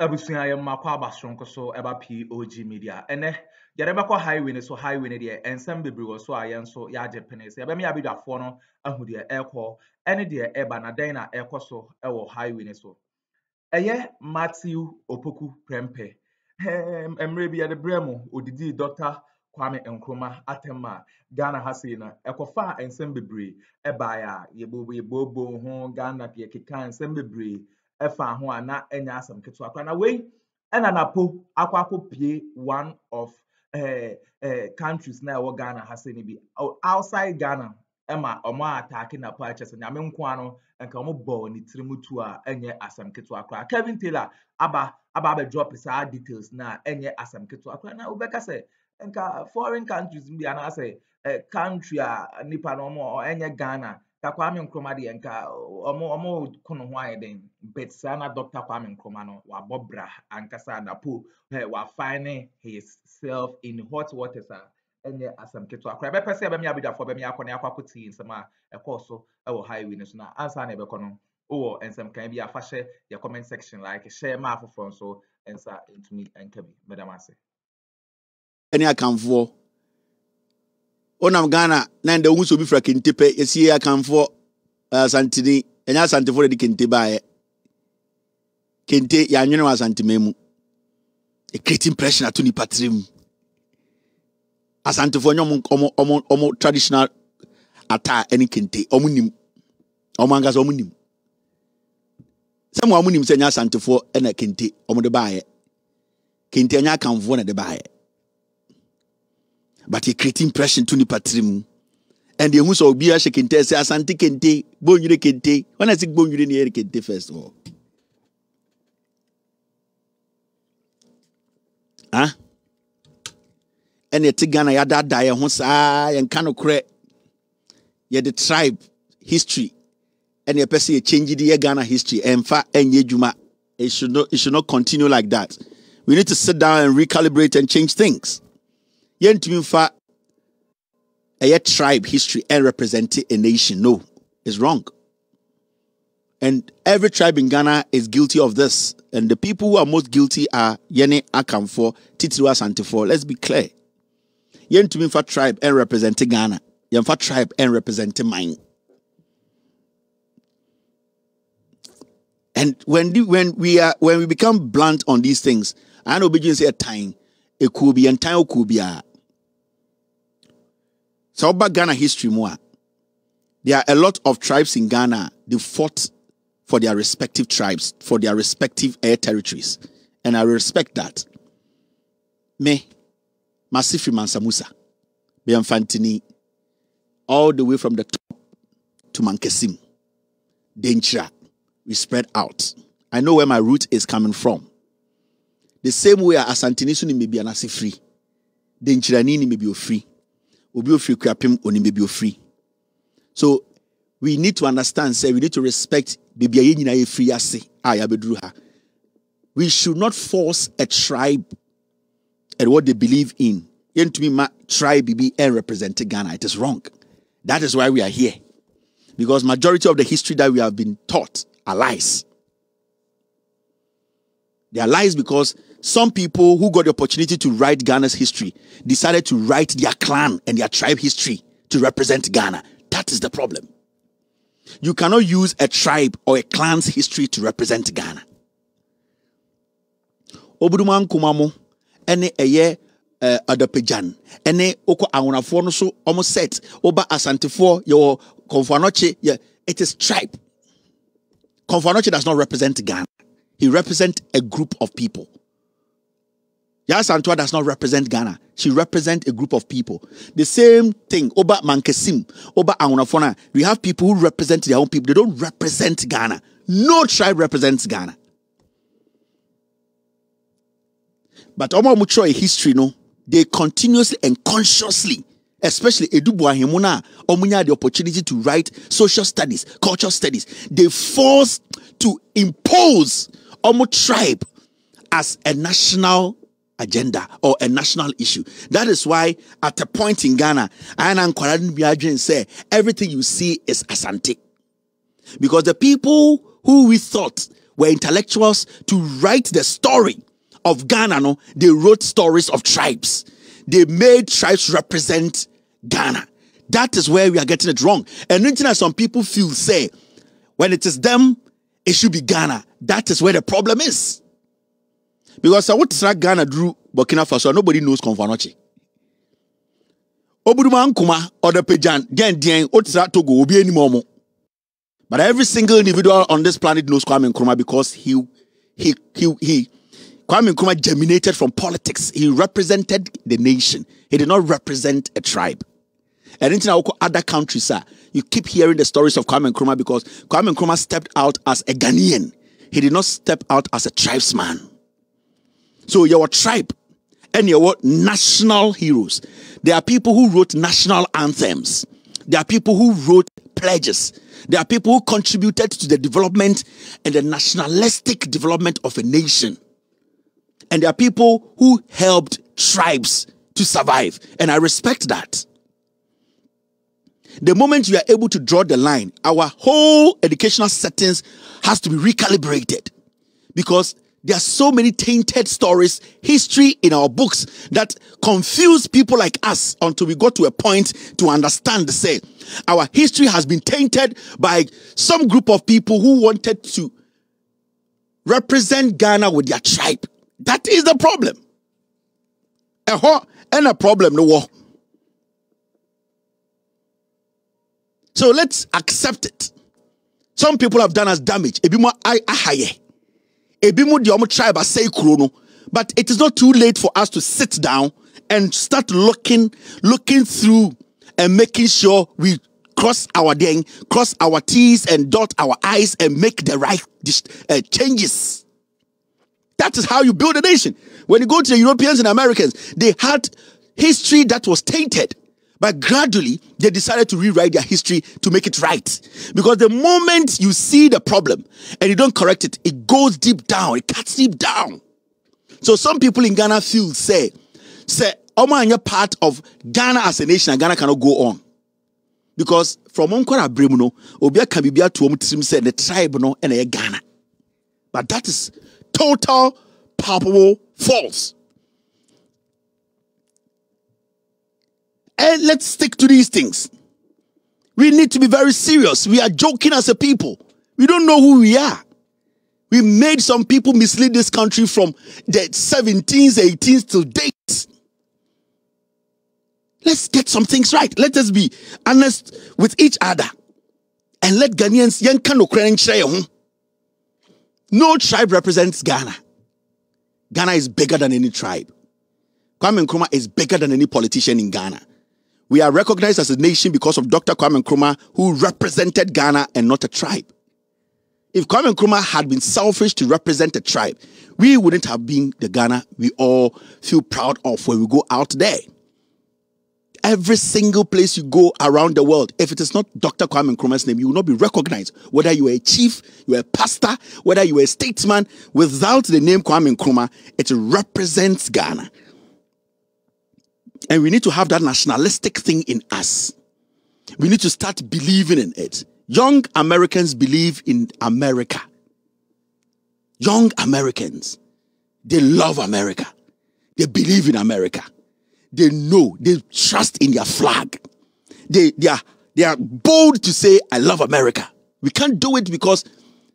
Abusua yamma kwa basronko so eba POG Media. Ene yadeba kwa highway ne so highway ne de ensem bebre wo so ayen so ya Japanese. Yaba me abedwafo no ahu de ekọ ene de eba na dan na ekọ so ewo highway ne so. Eye Matthew Opoku Prempe. Emre bi yade bremo odidi Dr. Kwame Nkrumah atema Ghana hase na ekofa ensem bebre eba ya yebobo ho Ghana de keka ensem bebre efa ho ana enya asam keto akwa na we ena NAPO akwa pie one of countries na wo Ghana hase ni bi outside Ghana ema omo attack NAPO achese nyame nko ano enka omo bo ni tirimutu a enye asam keto akwa Kevin Taylor aba drop sa details na enye asam keto akwa na obeka se enka foreign countries bi ana say country a nipa no omo enye Ghana ka Kwame Nkrumah de enka omo kono ho ayeden but sana Dr. Kwame Nkrumah no wa bobra ankasa NAPO wa find himself in hot waters enye asam keto akra be pese be me abedafo be me akone akwakuti nsema ekoso ewo highway ne so na ansa na be kono o ensem kan bi afahye your comment section like share ma afofo so ensa intumi enka bi madam ase any akamfo onam Ghana na nda wuso bi fra kentepe yesi akamfo santini enya santefo de kente baaye kente ya nwene wa santememu a creating pressure at ni patrim asantefo nyom omo traditional ata any kente omunim omangasa omunim sema omunim se nya santefo ena kente omo de baaye kente enya akamfo na de baaye but he creating pressure to ni patrim and the who's obi a kente say asante kente bonwire kente when I say bonwire ni ere kente first of all and the Tigana yada die ho saa yen kano kre ye the tribe history and the person ye change the Ghana history and fa enye juma it should not continue like that. We need to sit down and recalibrate and change things. Yen to fa a tribe history and represent a nation. No, it's wrong. And every tribe in Ghana is guilty of this. And the people who are most guilty are Yene Akamfo, Titiwa Santefo. Let's be clear. Yen to me for tribe and represent Ghana. Yen for tribe and represent mine. And when we become blunt on these things, I know begin say a time, it could be and time could be a. So about Ghana history more. There are a lot of tribes in Ghana. They fought for their respective tribes, for their respective territories. And I respect that. Me, Masifri Mansamusa, Biamfantini, all the way from the top to Mankesim, Denchira, we spread out. I know where my root is coming from. The same way Asantini Suni may be an Asifri, Denchira Nini may be free, Obi free Krapim Oni may be free. So we need to understand, say we need to respect. We should not force a tribe and what they believe in. Tribe be and represent Ghana. It is wrong. That is why we are here. Because majority of the history that we have been taught are lies. They are lies because some people who got the opportunity to write Ghana's history decided to write their clan and their tribe history to represent Ghana. That is the problem. You cannot use a tribe or a clan's history to represent Ghana. Obuduman kumamo ene eye adapejan ene oko awonafo no so almost set oba asantefo your Konfanoche it is tribe. Konfanoche does not represent Ghana. He represents a group of people. Yasantua does not represent Ghana. She represents a group of people. The same thing, Oba Mankesim, Oba Angunafona. We have people who represent their own people. They don't represent Ghana. No tribe represents Ghana. But Omo Mucho history, no, they continuously and consciously, especially Edubwa Himuna, Omunya the opportunity to write social studies, cultural studies. They force to impose Omo tribe as a national agenda or a national issue. That is why at a point in Ghana, I say everything you see is Asante. Because the people who we thought were intellectuals to write the story of Ghana, no, they wrote stories of tribes. They made tribes represent Ghana. That is where we are getting it wrong. And as some people feel, say, when it is them, it should be Ghana. That is where the problem is. Because I would say Ghana drew Burkina Faso, nobody knows Konfanochi. Obuduma Nkrumah or the Pejan, Dien, Otra Togo, Obi any momo. But every single individual on this planet knows Kwame Nkrumah because Kwame Nkrumah germinated from politics. He represented the nation. He did not represent a tribe. And in other countries, sir, you keep hearing the stories of Kwame Nkrumah because Kwame Nkrumah stepped out as a Ghanaian. He did not step out as a tribesman. So you're a tribe and you're national heroes. There are people who wrote national anthems. There are people who wrote pledges. There are people who contributed to the development and the nationalistic development of a nation. And there are people who helped tribes to survive. And I respect that. The moment you are able to draw the line, our whole educational settings has to be recalibrated. Because there are so many tainted stories, history in our books that confuse people like us until we got to a point to understand, say, our history has been tainted by some group of people who wanted to represent Ghana with their tribe. That is the problem. And a problem no war. So let's accept it. Some people have done us damage. But it is not too late for us to sit down and start looking through and making sure we cross our T's and dot our I's and make the right changes. That is how you build a nation. When you go to the Europeans and Americans, they had history that was tainted. But gradually, they decided to rewrite their history to make it right. Because the moment you see the problem and you don't correct it, it goes deep down. It cuts deep down. So some people in Ghana feel, say, Oma, you're part of Ghana as a nation, and Ghana cannot go on. Because from Onkora Bremuno, Obia Kabibia to Omutsim said the tribe no and Ghana. But that is total, palpable false. And let's stick to these things. We need to be very serious. We are joking as a people. We don't know who we are. We made some people mislead this country from the 17th, 18th to date. Let's get some things right. Let us be honest with each other. And let Ghanaians, no tribe represents Ghana. Ghana is bigger than any tribe. Kwame Nkrumah is bigger than any politician in Ghana. We are recognized as a nation because of Dr. Kwame Nkrumah, who represented Ghana and not a tribe. If Kwame Nkrumah had been selfish to represent a tribe, we wouldn't have been the Ghana we all feel proud of when we go out there. Every single place you go around the world, if it is not Dr. Kwame Nkrumah's name, you will not be recognized. Whether you are a chief, you are a pastor, whether you are a statesman, without the name Kwame Nkrumah, it represents Ghana. And we need to have that nationalistic thing in us. We need to start believing in it. Young Americans believe in America. Young Americans, they love America. They believe in America. They know, they trust in their flag. They are bold to say, I love America. We can't do it because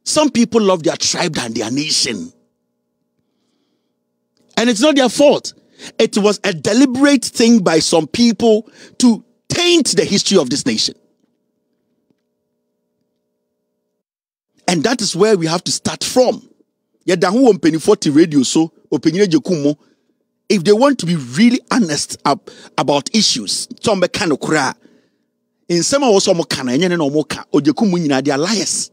some people love their tribe than their nation. And it's not their fault. It was a deliberate thing by some people to taint the history of this nation. And that is where we have to start from. If they want to be really honest about issues, in some of us, they are liars.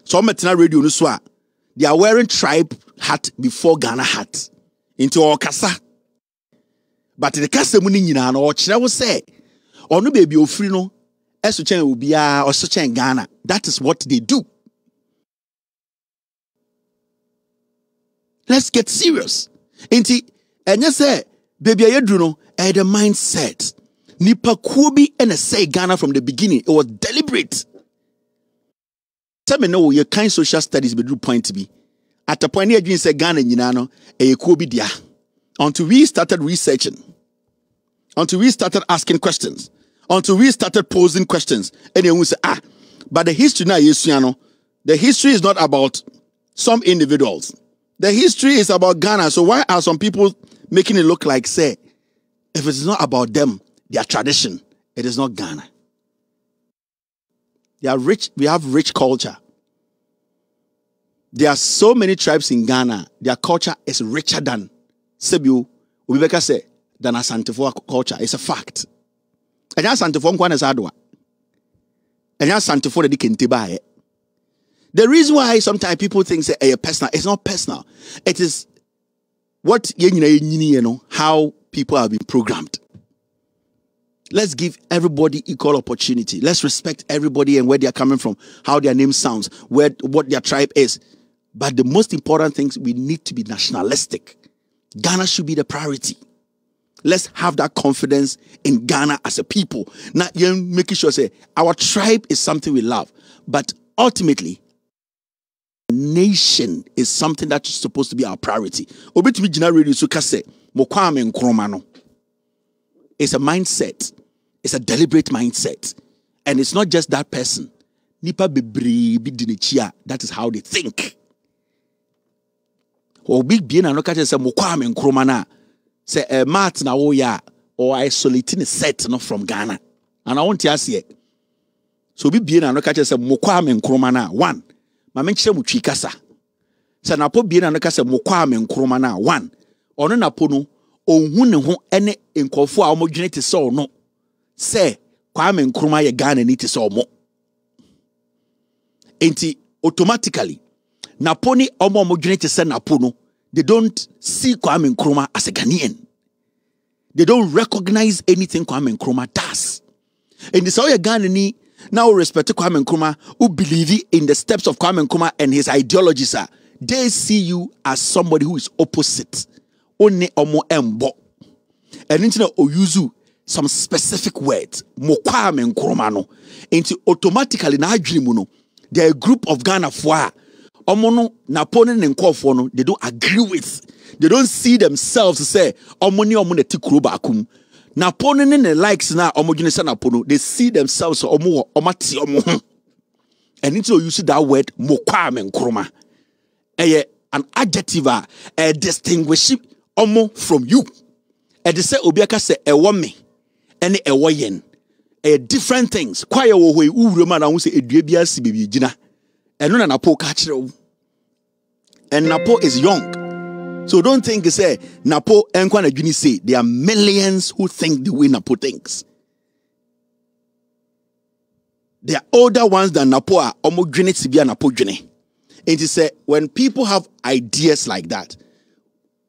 So radio they are wearing tribe hat before Ghana hat into Okasa. But the Kasa Munina or China will say, or no baby of Frino, Esuchen will be or such in Ghana. That is what they do. Let's get serious. Inti, and you say, baby, I do the mindset. Nipa Kubi and say Ghana from the beginning. It was deliberate. me know your kind social studies be do point to be. At the point here, you say Ghana, Yinano, a Kobe dia. Until we started researching, until we started asking questions, until we started posing questions, and then we say, but the history now is, the history is not about some individuals. The history is about Ghana. So why are some people making it look like, say, if it's not about them, their tradition, it is not Ghana. They are rich. We have rich culture. There are so many tribes in Ghana. Their culture is richer than Sebu, Ubibeka say, than Asantefo culture. It's a fact. And Asantefo nkwana is Addo. And Asantefo de Kentiba. The reason why sometimes people think say personal, it's not personal. It is what you know how people have been programmed. Let's give everybody equal opportunity. Let's respect everybody and where they are coming from, how their name sounds, what their tribe is. But the most important things, we need to be nationalistic. Ghana should be the priority. Let's have that confidence in Ghana as a people. Not making sure say our tribe is something we love, but ultimately, nation is something that is supposed to be our priority. Obetumi jina radio so kase mokwame Nkrumah no. It's a mindset. It's a deliberate mindset. And it's not just that person. Nipa bebre bi dinichia. That is how they think. Obi bien ano ka say mokwame Nkrumah na say mat na wo ya or isolating a set no from Ghana. And I want to ask you. So obi bien ano ka say mokwame Nkrumah na one. Ma menkyere mu twikasa se NAPO bie na no kasa mokwame Nkrumah na one ono NAPO no onhu ne ho ene nkofo a omodwene te se ono se Kwame Nkrumah ye Ghana ni te se omo enti automatically NAPO ni omodwene te se NAPO no they don't see Kwame Nkrumah as a Ghanaian. They don't recognize anything Kwame Nkrumah does. And this all ye Ghana ni now respect to Kwame Nkrumah, who believe in the steps of Kwame Nkrumah and his ideologies, they see you as somebody who is opposite. Only omo embo. And into oyuzu some specific words. Mo Kwame Nkrumah no. Into automatically na adwene no. They are a group of Ghana for omo no NAPO ne Nkrumah no. They don't agree with. They don't see themselves to say omo ni omo ne tikuro bakum. NAPO ne likes na omodwene se NAPO no, they see themselves omati omo. And into you see that word mokwame Nkrumah. An adjective a distinguish omo from you. And they say obiaka say ewo me ene ewo yen. Different things. Kwaya wo we uwrema na wo say edua bia si bebi gina. Eno na NAPO ka kire wo. And NAPO is young. So don't think say NAPO enkwa na dwini say there are millions who think the way NAPO thinks. They are older ones than NAPO are omo dwini tibia NAPO dwini. And to say when people have ideas like that,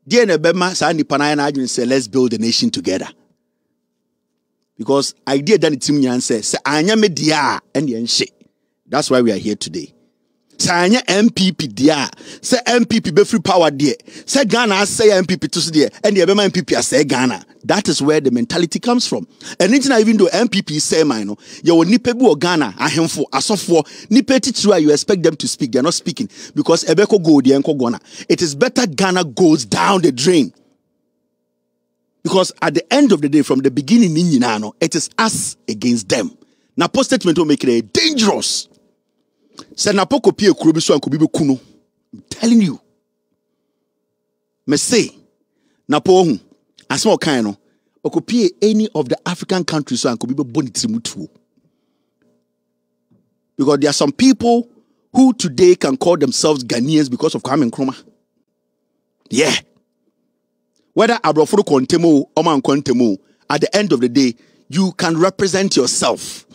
dear nebema sa nipa na na dwini say let's build a nation together. Because idea dan tim nyan say anya me dia and the enhye. That's why we are here today. Sanya MPP dia say MPP be free power there say Ghana say MPP to there and the MPP say Ghana. That is where the mentality comes from. And even though MPP say mine you will nipa bi o Ghana ahemfo asofo nipa titru you expect them to speak, they are not speaking because ebeko go there enko Ghana. It is better Ghana goes down the drain. Because at the end of the day, from the beginning it is us against them. Now post statement will make it dangerous. Say NAPO kopie kuro bi so anko bi kuno. I'm telling you. Me say NAPO hu asma kan no okopie any of the African countries so anko bi bonitirimutuo. Because there are some people who today can call themselves Ghanaians because of Kwame Nkrumah. Yeah. Whether abroforo kontemo or man kontemo, at the end of the day you can represent yourself.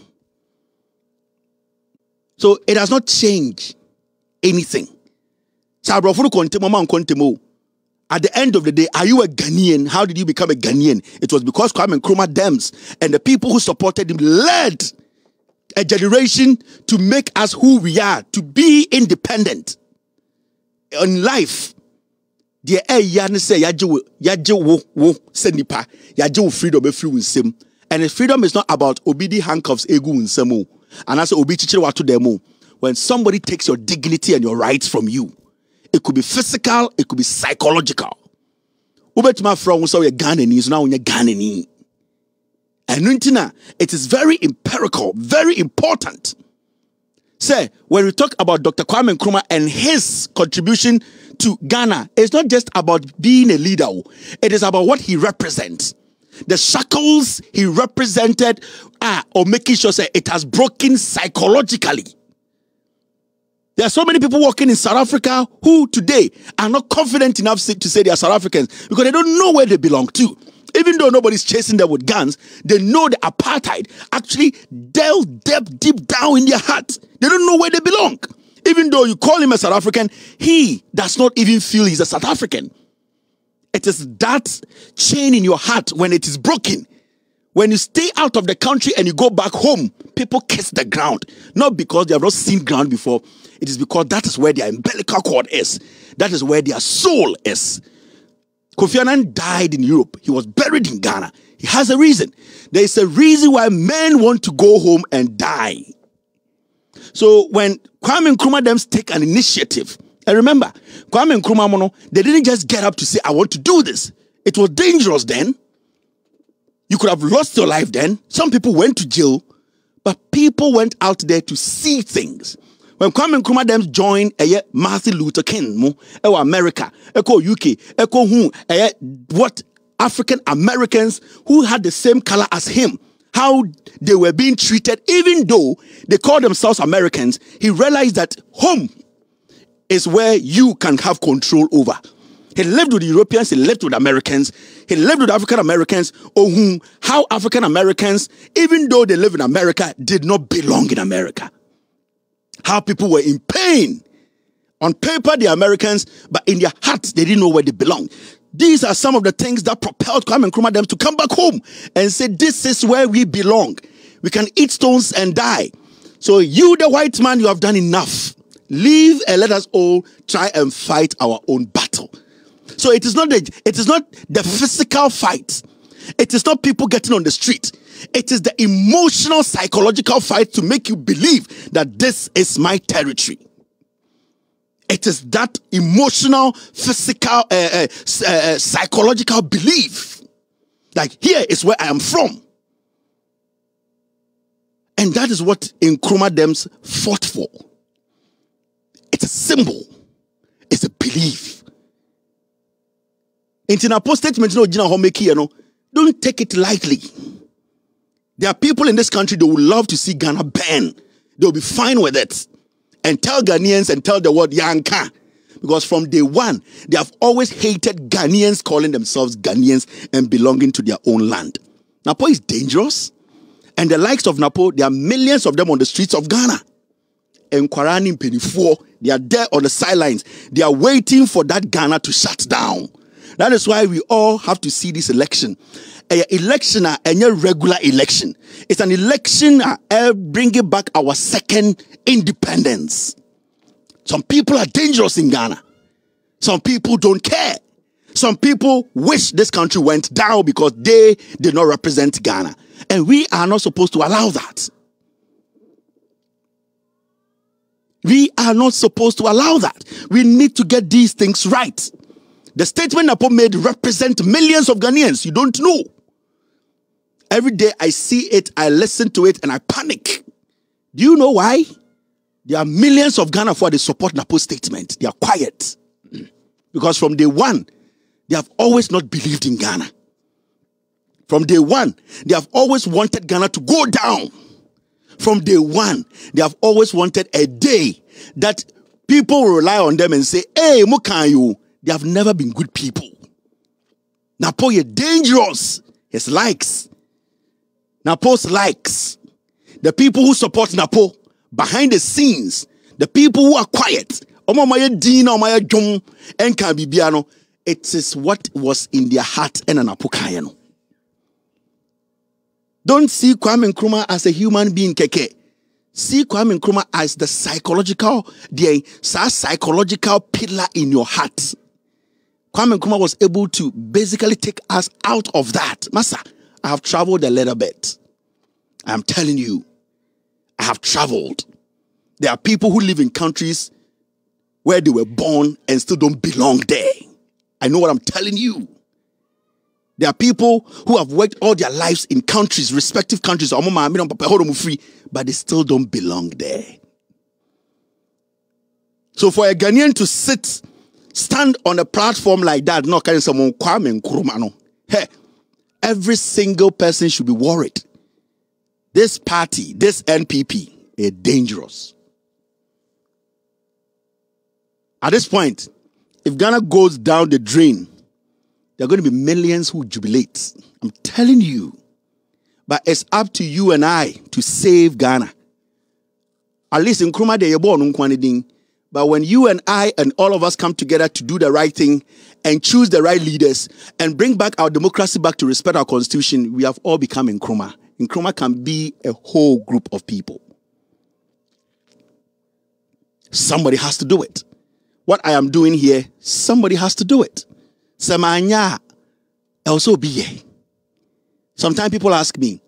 So it has not changed anything. So at the end of the day, are you a Ghanaian? How did you become a Ghanaian? It was because Kwame Nkrumah Dems and the people who supported him led a generation to make us who we are, to be independent in life. The say freedom. And freedom is not about obedi handcuffs egu nsemo. And as obi chichire wato demo. when somebody takes your dignity and your rights from you. It could be physical, it could be psychological. My friend, so you're Ghanaians, now you're Ghanaian. And it is very empirical, very important. Say, when we talk about Dr. Kwame Nkrumah and his contribution to Ghana, it's not just about being a leader. It is about what he represents. The shackles he represented or making sure that it has broken psychologically. There are so many people working in South Africa who today are not confident enough to say they are South Africans because they don't know where they belong to. Even though nobody's chasing them with guns, they know the apartheid actually delved deep down in their heart. They don't know where they belong. Even though you call him a South African, he does not even feel he's a South African. It is that chain in your heart when it is broken. When you stay out of the country and you go back home, people kiss the ground. Not because they have not seen ground before. It is because that is where their umbilical cord is. That is where their soul is. Kofi Annan died in Europe. He was buried in Ghana. He has a reason. There is a reason why men want to go home and die. So when Kwame Nkrumah them take an initiative, and remember, Kwame Nkrumah, they didn't just get up to say, I want to do this. It was dangerous then. You could have lost your life then. Some people went to jail, but people went out there to see things. When Kwame Nkrumah them joined Martin Luther King, America, UK, what African Americans who had the same color as him, how they were being treated, even though they called themselves Americans, he realized that home is where you can have control over. He lived with Europeans, he lived with Americans, he lived with African Americans, how African Americans, even though they live in America, did not belong in America. How people were in pain. On paper, they're Americans, but in their hearts, they didn't know where they belong. These are some of the things that propelled Kwame Nkrumah them to come back home and say, this is where we belong. We can eat stones and die. So you, the white man, you have done enough. Leave and let us all try and fight our own battle. So it is not the physical fight. It is not people getting on the street. It is the emotional, psychological fight to make you believe that this is my territory. It is that emotional, physical, psychological belief. Like, here is where I am from. And that is what Nkrumah Dems fought for. It's a symbol. It's a belief. In NAPO statement, don't take it lightly. There are people in this country that would love to see Ghana burn. They'll be fine with it. And tell Ghanaians and tell the world Yanka. Because from day one, they have always hated Ghanaians calling themselves Ghanaians and belonging to their own land. NAPO is dangerous. And the likes of NAPO, there are millions of them on the streets of Ghana. And Kwarani Penifo, they are there on the sidelines. They are waiting for that Ghana to shut down. That is why we all have to see this election. Election a regular election. It's an election bringing back our second independence. Some people are dangerous in Ghana. Some people don't care. Some people wish this country went down because they did not represent Ghana. And we are not supposed to allow that. We are not supposed to allow that. We need to get these things right. The statement NAPO made represent millions of Ghanaians. You don't know. Every day I see it, I listen to it, and I panic. Do you know why? There are millions of Ghana for they support NAPO statement. They are quiet. Because from day one, they have always not believed in Ghana. From day one, they have always wanted Ghana to go down. From day one, they have always wanted a day that people will rely on them and say, hey, Mukanyu, they have never been good people. NAPO is dangerous. His likes. NAPO's likes. The people who support NAPO behind the scenes, the people who are quiet, it is what was in their heart and NAPO kayano. Don't see Kwame Nkrumah as a human being, keke. See Kwame Nkrumah as the psychological pillar in your heart. Kwame Nkrumah was able to basically take us out of that. Massa, I have traveled a little bit. I'm telling you, I have traveled. There are people who live in countries where they were born and still don't belong there. I know what I'm telling you. There are people who have worked all their lives in countries, respective countries, but they still don't belong there. So for a Ghanaian to stand on a platform like that, not carrying someone Nkrumah, no. Hey, every single person should be worried. This party, this NPP, is dangerous. At this point, if Ghana goes down the drain, there are going to be millions who jubilate. I'm telling you. But it's up to you and I to save Ghana. At least in Nkrumah, they are born. But when you and I and all of us come together to do the right thing and choose the right leaders and bring back our democracy back to respect our constitution, we have all become Nkrumah. Nkrumah can be a whole group of people. Somebody has to do it. What I am doing here, somebody has to do it. Samanya also be here. Sometimes people ask me,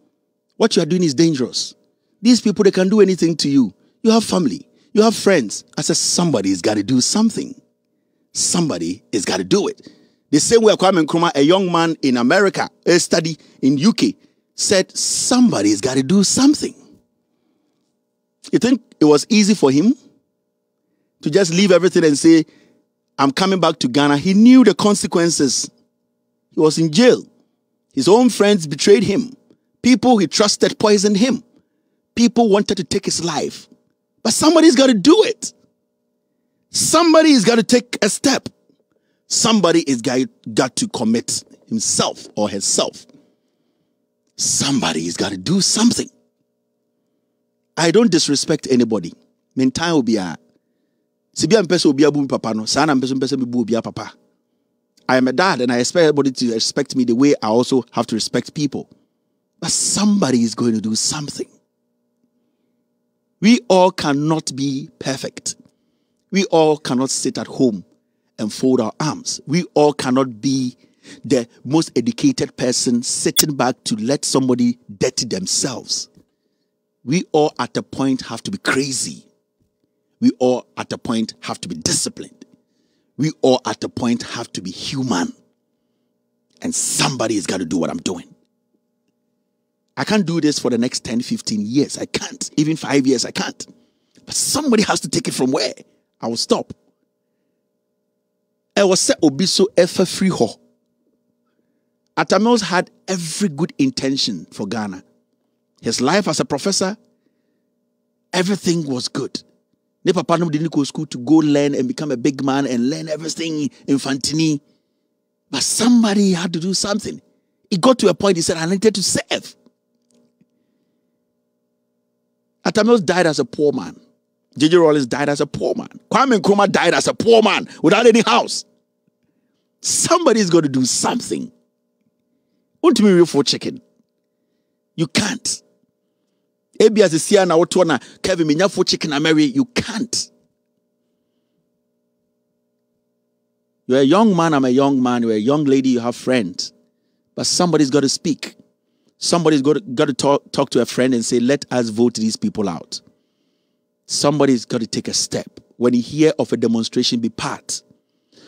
what you are doing is dangerous. These people, they can do anything to you. You have family. You have friends. I said, somebody's got to do something. Somebody has got to do it. The same way Kwame Nkrumah, a young man in America, a study in UK, said, somebody's got to do something. You think it was easy for him to just leave everything and say, I'm coming back to Ghana? He knew the consequences. He was in jail. His own friends betrayed him. People he trusted poisoned him. People wanted to take his life. But somebody's got to do it. Somebody's got to take a step. Somebody is got to commit himself or herself. Somebody's got to do something. I don't disrespect anybody. Time will be a papa. I am a dad and I expect everybody to respect me the way I also have to respect people. But somebody is going to do something. We all cannot be perfect. We all cannot sit at home and fold our arms. We all cannot be the most educated person sitting back to let somebody dirty themselves. We all at a point have to be crazy. We all at a point have to be disciplined. We all at a point have to be human. And somebody has got to do what I'm doing. I can't do this for the next 10, 15 years. I can't. Even 5 years, I can't. But somebody has to take it from where? I will stop. I was set obiso ever free ho. Atamils had every good intention for Ghana. His life as a professor, everything was good. Ne papa no didn't go to school to go learn and become a big man and learn everything in Fantini. But somebody had to do something. It got to a point he said, I needed to serve. Atamils died as a poor man. J.J. Rollins died as a poor man. Kwame Nkrumah died as a poor man without any house. Somebody's got to do something. Won't me real for chicken. You can't. Ebi as a Siana Otona, Kevin Minya for chicken and Mary, you can't. You're a young man, I'm a young man, you're a young lady, you have friends. But somebody's got to speak. Somebody's got to talk to a friend and say, let us vote these people out. Somebody's got to take a step. When you hear of a demonstration, be part.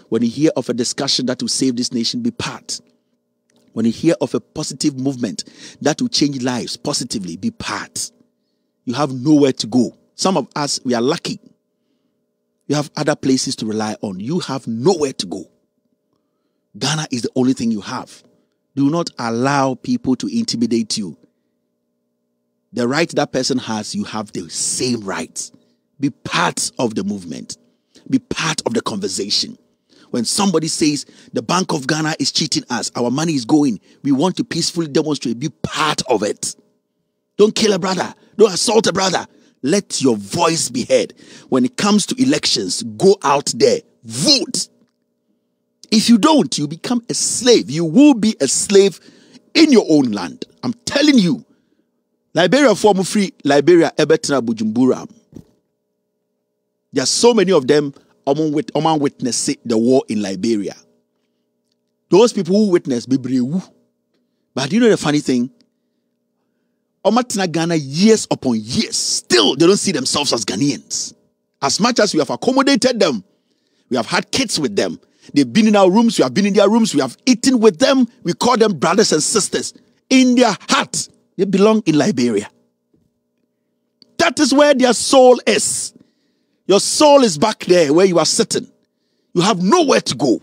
When you hear of a discussion that will save this nation, be part. When you hear of a positive movement that will change lives positively, be part. You have nowhere to go. Some of us, we are lucky. You have other places to rely on. You have nowhere to go. Ghana is the only thing you have. Do not allow people to intimidate you. The right that person has, you have the same rights. Be part of the movement. Be part of the conversation. When somebody says the Bank of Ghana is cheating us, our money is going, we want to peacefully demonstrate, be part of it. Don't kill a brother. Don't assault a brother. Let your voice be heard. When it comes to elections, go out there, vote. If you don't, you become a slave. You will be a slave in your own land. I'm telling you. Liberia form free, Liberia, Ebetra, Bujumbura. There are so many of them among witness the war in Liberia. Those people who witness, be brave. But you know the funny thing? Omatna Ghana years upon years. Still, they don't see themselves as Ghanaians. As much as we have accommodated them, we have had kids with them. They've been in our rooms, we have been in their rooms, we have eaten with them. We call them brothers and sisters. In their heart, they belong in Liberia. That is where their soul is. Your soul is back there where you are sitting. You have nowhere to go.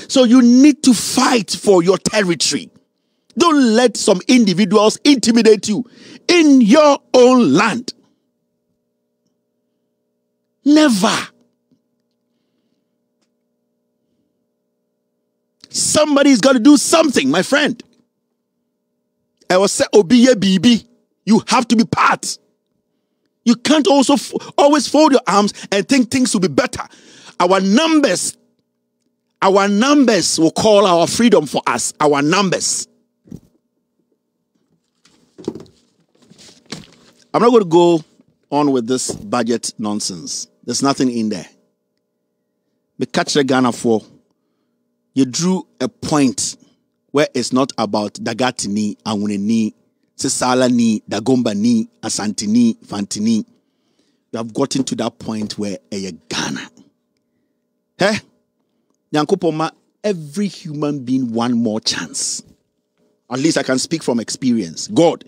So you need to fight for your territory. Don't let some individuals intimidate you in your own land. Never. Somebody's got to do something, my friend. I was say, Obiye BB, you have to be part. You can't also always fold your arms and think things will be better. Our numbers will call our freedom for us. Our numbers. I'm not going to go on with this budget nonsense. There's nothing in there. We catch the Ghana for. You drew a point where it's not about Dagatini, Awuneni, Sesalani, Dagombani, Asantini, Fantini. You have gotten to that point where a Ghana. Hey? Nyankopoma, every human being one more chance. At least I can speak from experience. God,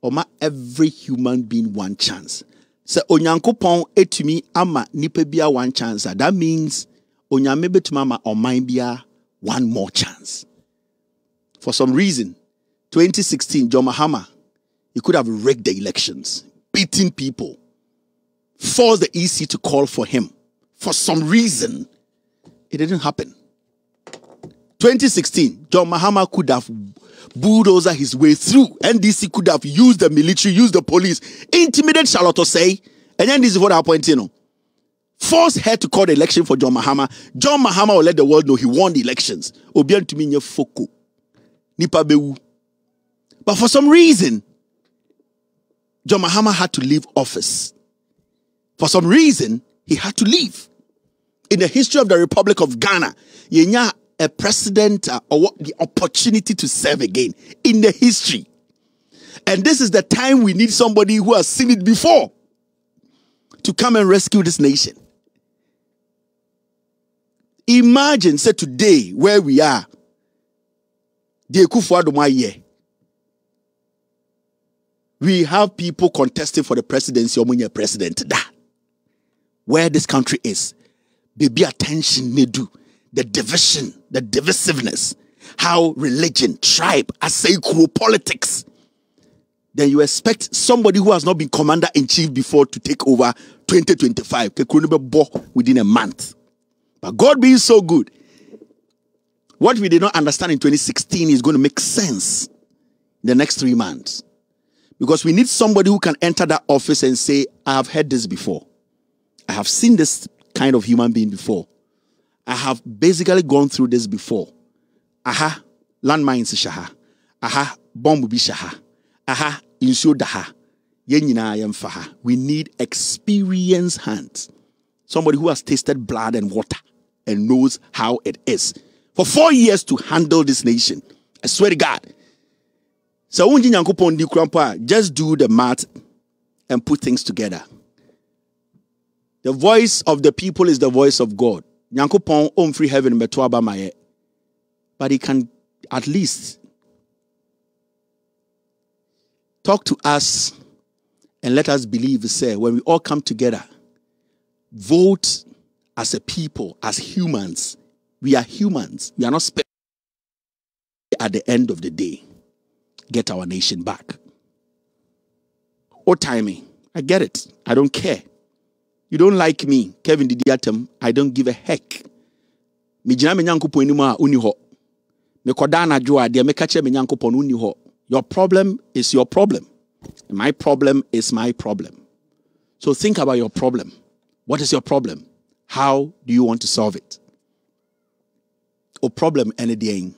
Oma, every human being one chance. So Onyankopon etumi ama nipebia one chance. That means Onyame betumi ama omanbia one more chance. For some reason, 2016, John Mahama, he could have rigged the elections, beating people, forced the EC to call for him. For some reason, it didn't happen. 2016, John Mahama could have bulldozed his way through. NDC could have used the military, used the police, intimidate Charlotte Osei, and then this is what happened, you know. Force her to call the election for John Mahama. John Mahama will let the world know he won the elections. Obian to me foko. Nipa bewu. But for some reason, John Mahama had to leave office. For some reason, he had to leave. In the history of the Republic of Ghana, yenya a president or the opportunity to serve again in the history. And this is the time we need somebody who has seen it before to come and rescue this nation. Imagine, say today, where we are, the Akuffo Addo we have people contesting for the presidency, or president. Where this country is, baby, attention, they do the division, the divisiveness, how religion, tribe, asayikuro, politics. Then you expect somebody who has not been commander-in-chief before to take over 2025 within a month. But God being so good, what we did not understand in 2016 is going to make sense in the next 3 months. Because we need somebody who can enter that office and say, I have heard this before. I have seen this kind of human being before. I have basically gone through this before. Aha, landmines shaha. Aha, bomb bi shaha. Aha, insu daha. Yenyina yemfaha. We need experienced hands. Somebody who has tasted blood and water and knows how it is. For 4 years to handle this nation. I swear to God. So just do the math and put things together. The voice of the people is the voice of God. Nyankopon on free heaven but he can at least talk to us and let us believe, say, when we all come together, vote as a people, as humans. We are humans. We are not special. At the end of the day, get our nation back. Or timing. I get it. I don't care. You don't like me, Kevin Didiatem. I don't give a heck. Your problem is your problem. My problem is my problem. So think about your problem. What is your problem? How do you want to solve it? Or problem anything.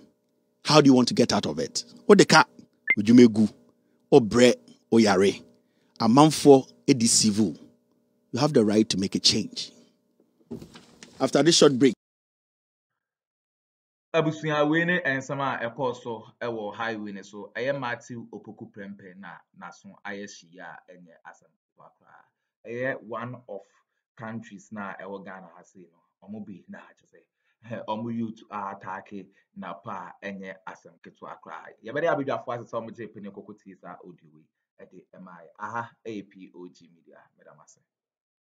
How do you want to get out of it? Or the cat, would you make go? Or bread or yare? A man for a deceiver. You have the right to make a change. After this short break, abusua wei ne ensɛm a ɛkɔɔ so ɛwɔ highway ne so ɛyɛ Matthew Opoku Prempeh na naso ayɛ hyia a ɛnyɛ asɛm koraa. Ɛyɛ one of countries na ɛwɔ Ghana ha sei no ɔmo bi na kyerɛ sɛ ɔmo youth attack NAPO a ɛnyɛ asɛm ketewa koraa. Yɛbɛde abadwafoɔ ase sɛ ɔmo gye pene kɔkɔ tie saa audio wei ɛde ɛmaa yɛ. Aha ɛyɛ POG Media. Medam ase.